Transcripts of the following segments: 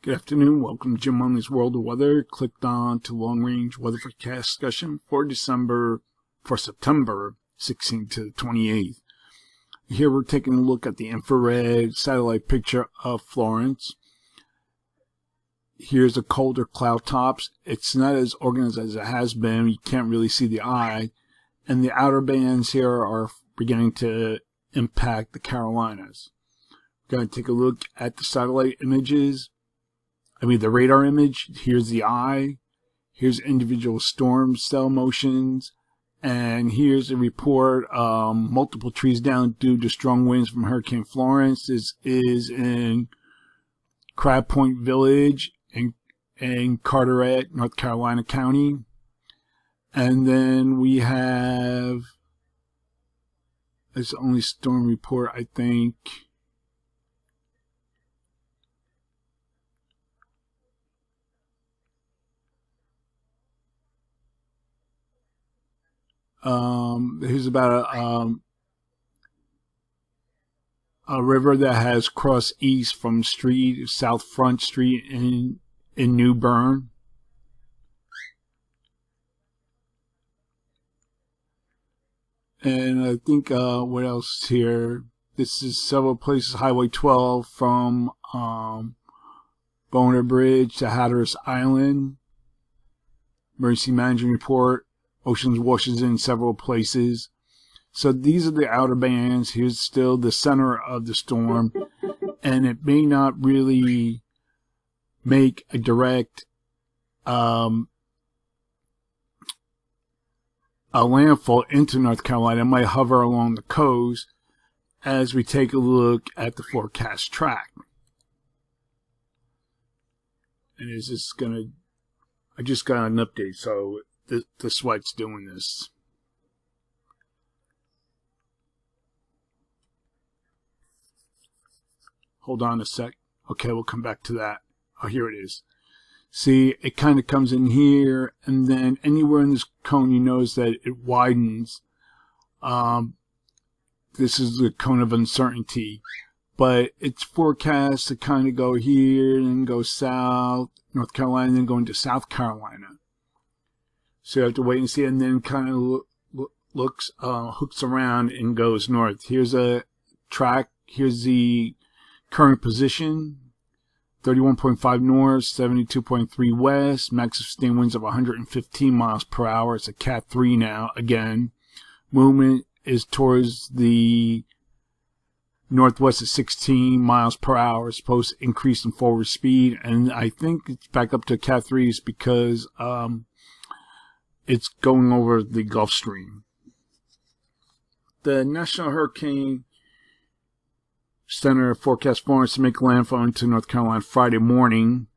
Good afternoon. Welcome to Jim Munley's World of Weather. Clicked on to long range weather forecast discussion for September 16th to 28th. Here we're taking a look at the infrared satellite picture of Florence. Here's the colder cloud tops. It's not as organized as it has been. You can't really see the eye. And the outer bands here are beginning to impact the Carolinas. We're going to take a look at the satellite images. The radar image. Here's the eye. Here's individual storm cell motions. And here's a report, multiple trees down due to strong winds from Hurricane Florence. This is in Crab Point Village in Carteret, North Carolina County. And then we have, it's the only storm report, I think. Here's about a river that has crossed east from South Front Street in New Bern. And I think, what else here? This is several places. Highway 12 from Boner Bridge to Hatteras Island. Emergency Management Report. Oceans washes in several places. So these are the outer bands. Here's still the center of the storm. And it may not really make a direct a landfall into North Carolina. It might hover along the coast as we take a look at the forecast track. And it's just I just got an update, so this why it's doing this. Hold on a sec. Okay, we'll come back to that. Oh, here it is. See, it kind of comes in here, and then anywhere in this cone, you notice that it widens. This is the cone of uncertainty, but it's forecast to kind of go here and go south, North Carolina, and then go into South Carolina. So you have to wait and see, and then kind of hooks around and goes north. Here's a track. Here's the current position. 31.5 north, 72.3 west. Max sustained winds of 115 miles per hour. It's a Cat 3 now, again. Movement is towards the northwest at 16 miles per hour. It's supposed to increase in forward speed. And I think it's back up to Cat 3s because it's going over the Gulf Stream. The National Hurricane Center forecast Florence to make landfall into North Carolina Friday morning.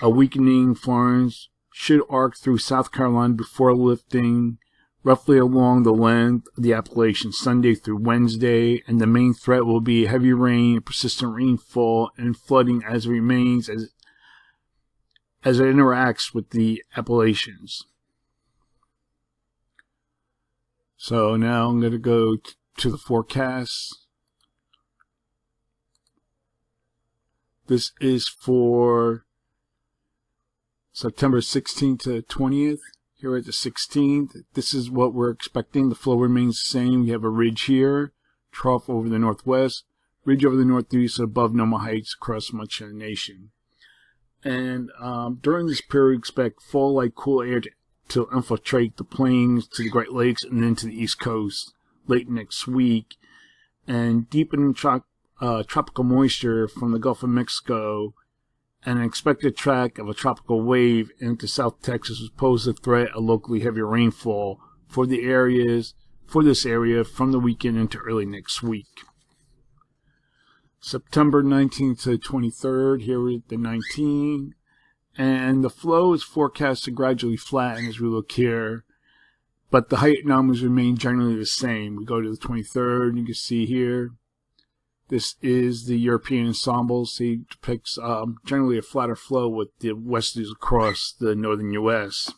A weakening Florence should arc through South Carolina before lifting roughly along the length of the Appalachians Sunday through Wednesday, and the main threat will be heavy rain, persistent rainfall, and flooding as it remains as it interacts with the Appalachians. So now I'm going to go to the forecast. This is for September 16th to 20th. Here at the 16th, this is what we're expecting. The flow remains the same. We have a ridge here, trough over the northwest, ridge over the northeast, above normal heights across much of the nation. And during this period, we expect fall-like cool air to infiltrate the plains to the Great Lakes and then to the East Coast late next week, and deepening tropical moisture from the Gulf of Mexico and an expected track of a tropical wave into South Texas will pose a threat of locally heavy rainfall for this area from the weekend into early next week. September 19th to 23rd, here we're at the 19th. And the flow is forecast to gradually flatten as we look here, but the height numbers remain generally the same. We go to the 23rd, you can see here, this is the European ensemble. See, it depicts generally a flatter flow with the westerlies across the northern U.S.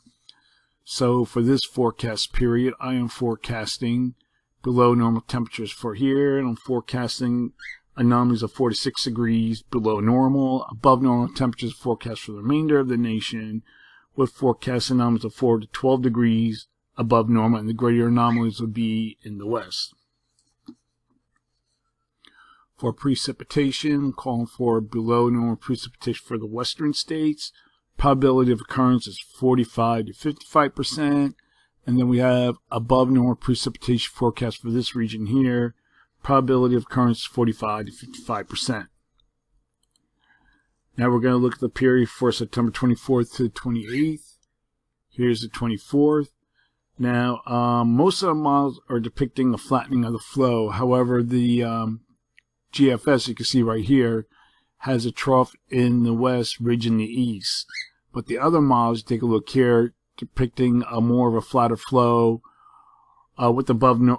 So for this forecast period, I am forecasting below normal temperatures for here, and I'm forecasting anomalies of 4 to 6 degrees below normal. Above normal temperatures forecast for the remainder of the nation, with forecast anomalies of 4 to 12 degrees above normal, and the greater anomalies would be in the west. For precipitation, calling for below normal precipitation for the western states. Probability of occurrence is 45 to 55%. And then we have above normal precipitation forecast for this region here. Probability of occurrence is 45 to 55%. Now we're going to look at the period for September 24th to the 28th. Here's the 24th. Now, most of the models are depicting a flattening of the flow. However, the GFS, you can see right here, has a trough in the west, ridge in the east. But the other models, take a look here, depicting more of a flatter flow with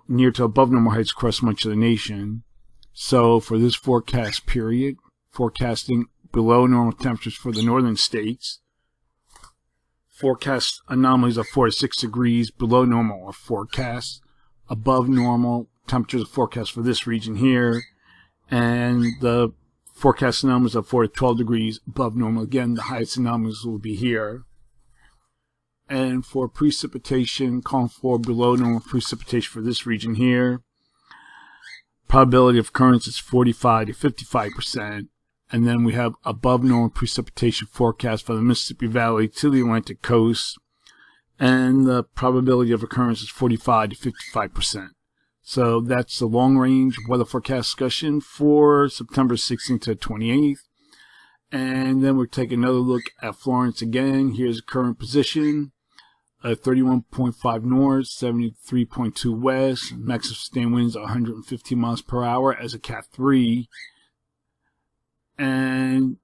near to above normal heights across much of the nation. So for this forecast period, forecasting below normal temperatures for the northern states, forecast anomalies of 4 to 6 degrees below normal are forecast. Above normal temperatures are forecast for this region here, and the forecast anomalies of 4 to 12 degrees above normal. Again, the highest anomalies will be here. And for precipitation, calling for below normal precipitation for this region here. Probability of occurrence is 45 to 55%. And then we have above normal precipitation forecast for the Mississippi Valley to the Atlantic coast. And the probability of occurrence is 45 to 55%. So that's the long range weather forecast discussion for September 16th to 28th. And then we'll take another look at Florence again. Here's the current position. 31.5 north, 73.2 west, maximum sustained winds 115 miles per hour as a Cat 3. And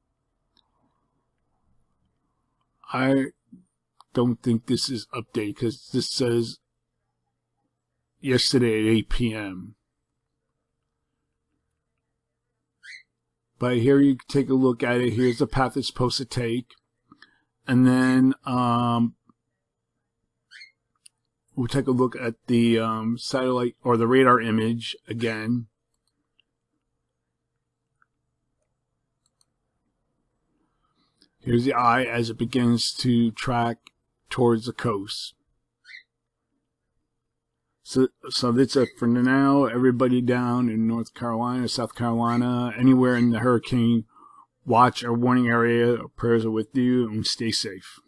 I don't think this is updated because this says yesterday at 8 p.m. But here you can take a look at it. Here's the path it's supposed to take. And then we'll take a look at the satellite or the radar image again. Here's the eye as it begins to track towards the coast. So that's it for now. Everybody down in North Carolina, South Carolina, anywhere in the hurricane watch or warning area, prayers are with you, and stay safe.